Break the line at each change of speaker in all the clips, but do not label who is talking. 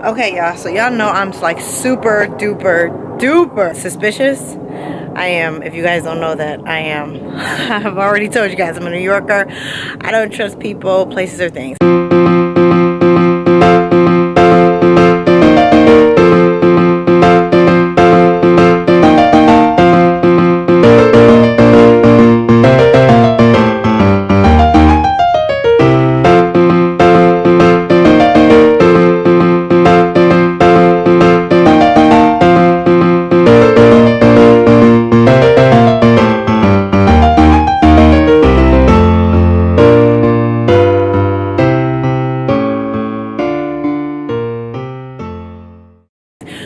Okay, y'all, so y'all know I'm like super duper suspicious. I am. If you guys don't know that, I am. I've already told you guys I'm a New Yorker. I don't trust people, places, or things.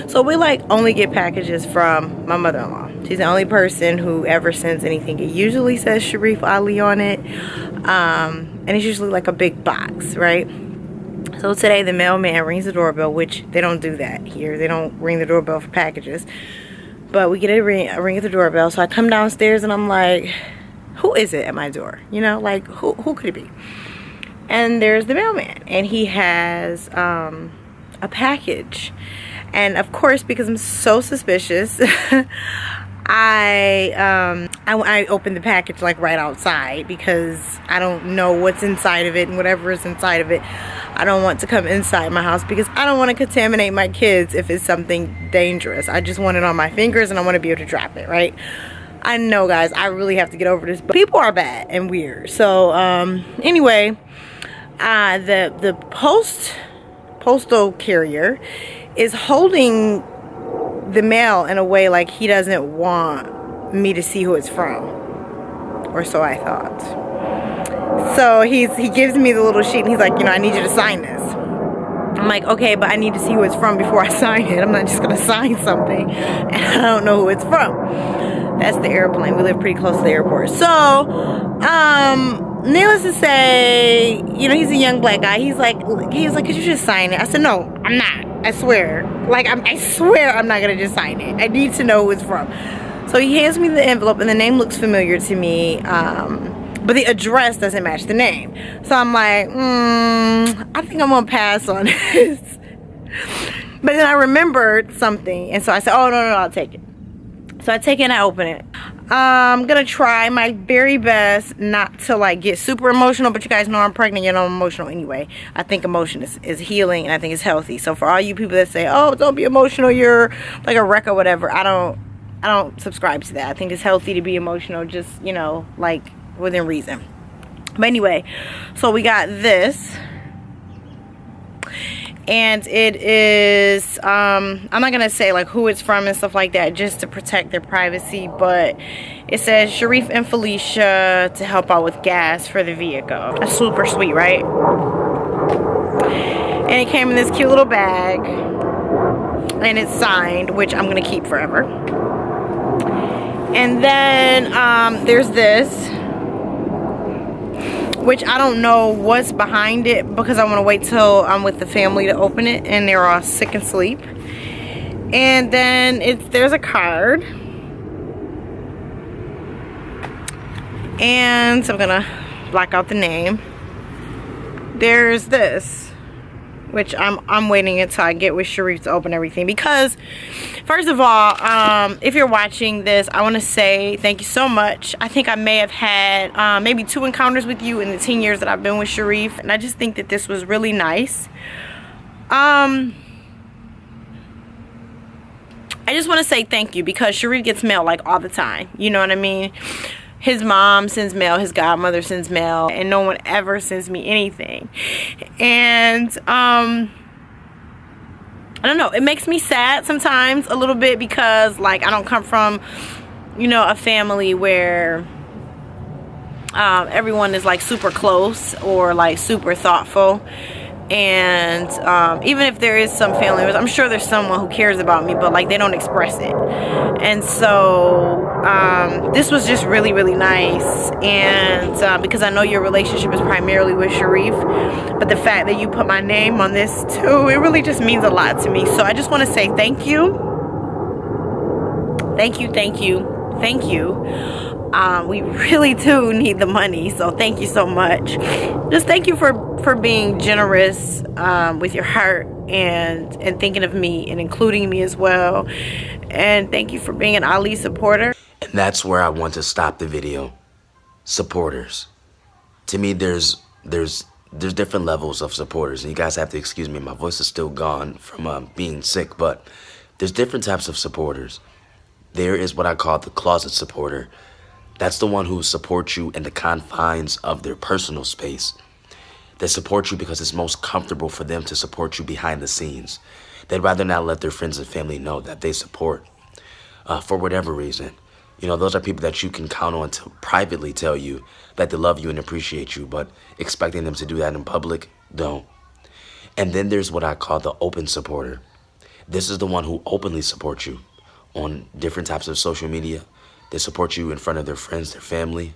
So we like only get packages from my mother-in-law. She's the only person who ever sends anything. It usually says Sharif Ali on it. And it's usually like a big box, right? So today the mailman rings the doorbell, which they don't do that here. They don't ring the doorbell for packages. But we get a ring at the doorbell. So I come downstairs and I'm like, who is it at my door? You know, like who could it be? And there's the mailman. And he has a package. And of course, because I'm so suspicious, I opened the package like right outside because I don't know what's inside of it, and whatever is inside of it, I don't want to come inside my house because I don't want to contaminate my kids if it's something dangerous. I just want it on my fingers and I want to be able to drop it, right? I know, guys, I really have to get over this, but people are bad and weird. So anyway, the postal carrier is holding the mail in a way like he doesn't want me to see who it's from, or so I thought. So he gives me the little sheet and he's like, you know, I need you to sign this. I'm like, okay, but I need to see who it's from before I sign it. I'm not just gonna sign something and I don't know who it's from. That's the airplane. We live pretty close to the airport. So needless to say, you know, he's a young black guy. He was like, could you just sign it? I said, no, I'm not. I swear. Like, I swear I'm not going to just sign it. I need to know who it's from. So he hands me the envelope, and the name looks familiar to me, but the address doesn't match the name. So I'm like, I think I'm going to pass on this. But then I remembered something, and so I said, oh, no, I'll take it. So I take it and I open it. I'm gonna try my very best not to like get super emotional, but you guys know I'm pregnant, you know I'm emotional anyway. I think emotion is healing, and I think it's healthy. So for all you people that say, oh, don't be emotional, you're like a wreck or whatever, I don't subscribe to that. I think it's healthy to be emotional, just, you know, like within reason. But anyway, so we got this. And it is, I'm not going to say like who it's from and stuff like that just to protect their privacy, but it says Sharif and Felicia to help out with gas for the vehicle. That's super sweet, right? And it came in this cute little bag, and it's signed, which I'm going to keep forever. And then there's this, which I don't know what's behind it because I want to wait till I'm with the family to open it and they're all sick and sleep. And then there's a card, and so I'm gonna block out the name. There's this, which I'm waiting until I get with Sharif to open everything, because first of all, if you're watching this, I want to say thank you so much. I think I may have had maybe 2 encounters with you in the 10 years that I've been with Sharif, and I just think that this was really nice. I just want to say thank you, because Sharif gets mail like all the time, you know what I mean? His mom sends mail, his godmother sends mail, and no one ever sends me anything. And I don't know, it makes me sad sometimes a little bit, because like I don't come from, you know, a family where everyone is like super close or like super thoughtful. And even if there is some family members, I'm sure there's someone who cares about me, but like they don't express it. And so this was just really, really nice. And because I know your relationship is primarily with Sharif, but the fact that you put my name on this too, it really just means a lot to me. So I just want to say thank you. Thank you, thank you, thank you. We really do need the money, so thank you so much. Just thank you for being generous with your heart and thinking of me and including me as well. And thank you for being an Ali supporter.
And that's where I want to stop the video. Supporters. To me, there's different levels of supporters, and you guys have to excuse me. My voice is still gone from being sick, but there's different types of supporters. There is what I call the closet supporter. That's the one who supports you in the confines of their personal space. They support you because it's most comfortable for them to support you behind the scenes. They'd rather not let their friends and family know that they support for whatever reason. You know, those are people that you can count on to privately tell you that they love you and appreciate you, but expecting them to do that in public, don't. And then there's what I call the open supporter. This is the one who openly supports you on different types of social media. They support you in front of their friends, their family,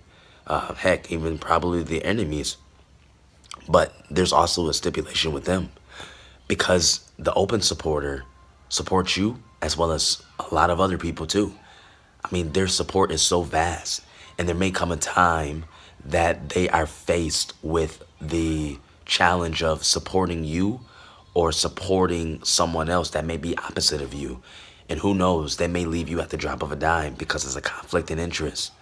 heck, even probably their enemies. But there's also a stipulation with them, because the open supporter supports you as well as a lot of other people too. I mean, their support is so vast, and there may come a time that they are faced with the challenge of supporting you or supporting someone else that may be opposite of you. And who knows, they may leave you at the drop of a dime because it's a conflict in interest.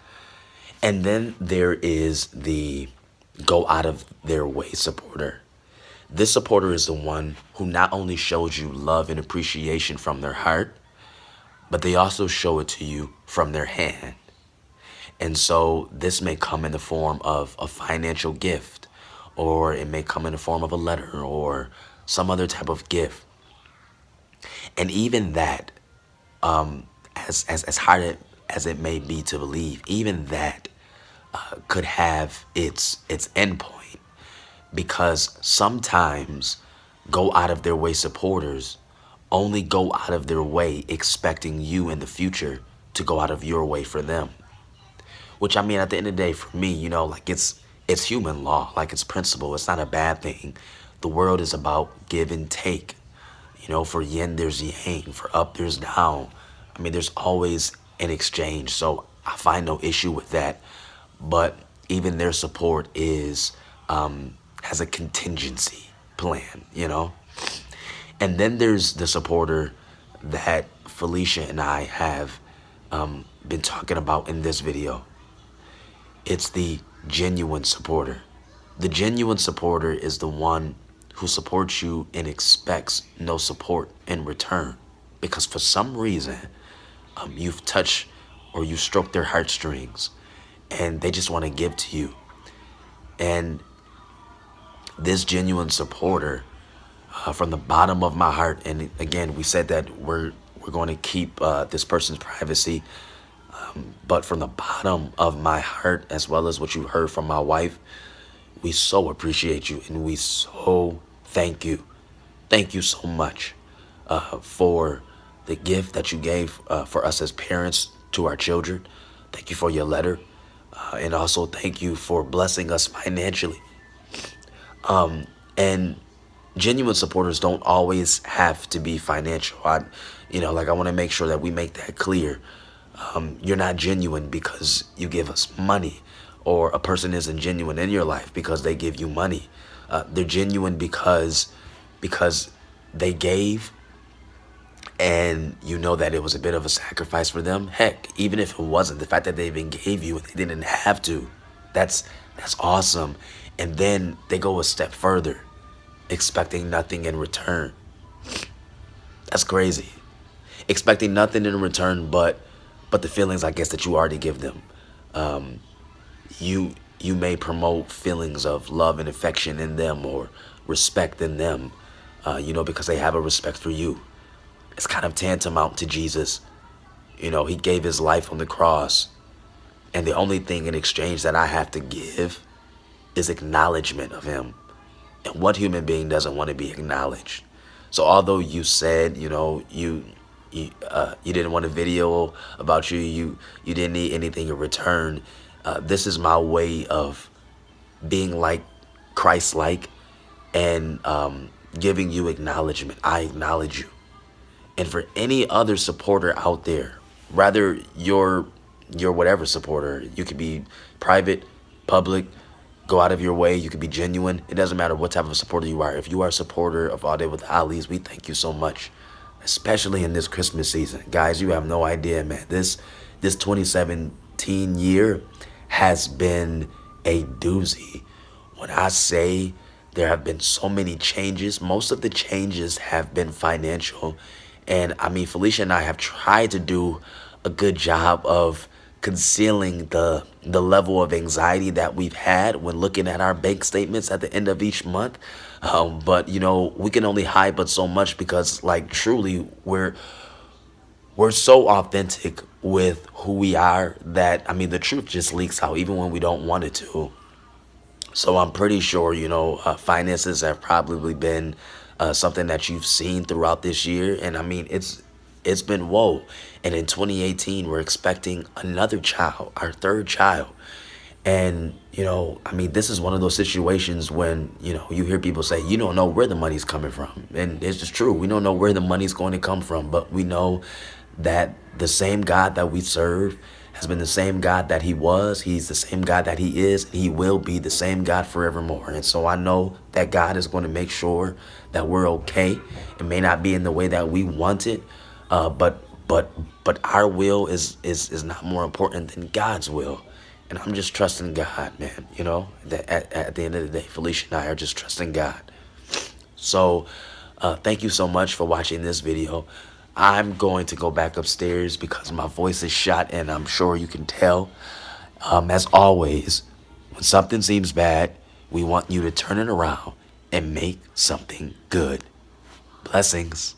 And then there is the go out of their way supporter. This supporter is the one who not only shows you love and appreciation from their heart, but they also show it to you from their hand. And so this may come in the form of a financial gift, or it may come in the form of a letter or some other type of gift. And even that, as hard as it may be to believe, even that could have its endpoint, because sometimes go out of their way supporters only go out of their way expecting you in the future to go out of your way for them. Which, I mean, at the end of the day, for me, you know, like it's human law, like it's principle. It's not a bad thing. The world is about give and take. You know, for yin, there's yang. For up, there's down. I mean, there's always an exchange. So I find no issue with that. But even their support is has a contingency plan, you know? And then there's the supporter that Felicia and I have been talking about in this video. It's the genuine supporter. The genuine supporter is the one who supports you and expects no support in return, because for some reason you've touched or you stroked their heartstrings and they just want to give to you. And this genuine supporter, from the bottom of my heart, and again, we said that we're going to keep this person's privacy, but from the bottom of my heart, as well as what you heard from my wife, we so appreciate you, and we so thank you. Thank you so much for the gift that you gave for us as parents to our children. Thank you for your letter, and also thank you for blessing us financially. And genuine supporters don't always have to be financial. I want to make sure that we make that clear. You're not genuine because you give us money, or a person isn't genuine in your life because they give you money. They're genuine because they gave, and you know that it was a bit of a sacrifice for them. Heck, even if it wasn't, the fact that they even gave you and they didn't have to, that's awesome. And then they go a step further, expecting nothing in return. That's crazy. Expecting nothing in return but the feelings, I guess, that you already give them. You may promote feelings of love and affection in them, or respect in them, because they have a respect for you. It's kind of tantamount to Jesus. He gave his life on the cross, and the only thing in exchange that I have to give is acknowledgement of him. And what human being doesn't want to be acknowledged? So although you said, you didn't want a video about you didn't need anything in return, this is my way of being like Christ-like, and giving you acknowledgement. I acknowledge you. And for any other supporter out there, rather your whatever supporter, you could be private, public, Go out of your way. You can be genuine. It doesn't matter what type of supporter you are. If you are a supporter of All Day with the Ali's, we thank you so much, especially in this Christmas season. Guys, you have no idea, man. This 2017 year has been a doozy. When I say there have been so many changes, most of the changes have been financial. And I mean, Felicia and I have tried to do a good job of concealing the level of anxiety that we've had when looking at our bank statements at the end of each month. But you know, we can only hide but so much because, like, truly, we're so authentic with who we are that, I mean, the truth just leaks out even when we don't want it to. So I'm pretty sure, you know, finances have probably been something that you've seen throughout this year. And I mean, it's been whoa. And in 2018, we're expecting another child, our third child. And, you know, I mean, this is one of those situations when, you know, you hear people say, you don't know where the money's coming from. And it's just true. We don't know where the money's going to come from, but we know that the same God that we serve has been the same God that he was. He's the same God that he is. And he will be the same God forevermore. And so I know that God is going to make sure that we're okay. It may not be in the way that we want it, but our will is not more important than God's will. And I'm just trusting God, man. You know, that at the end of the day, Felicia and I are just trusting God. So thank you so much for watching this video. I'm going to go back upstairs because my voice is shot, and I'm sure you can tell. As always, when something seems bad, we want you to turn it around and make something good. Blessings.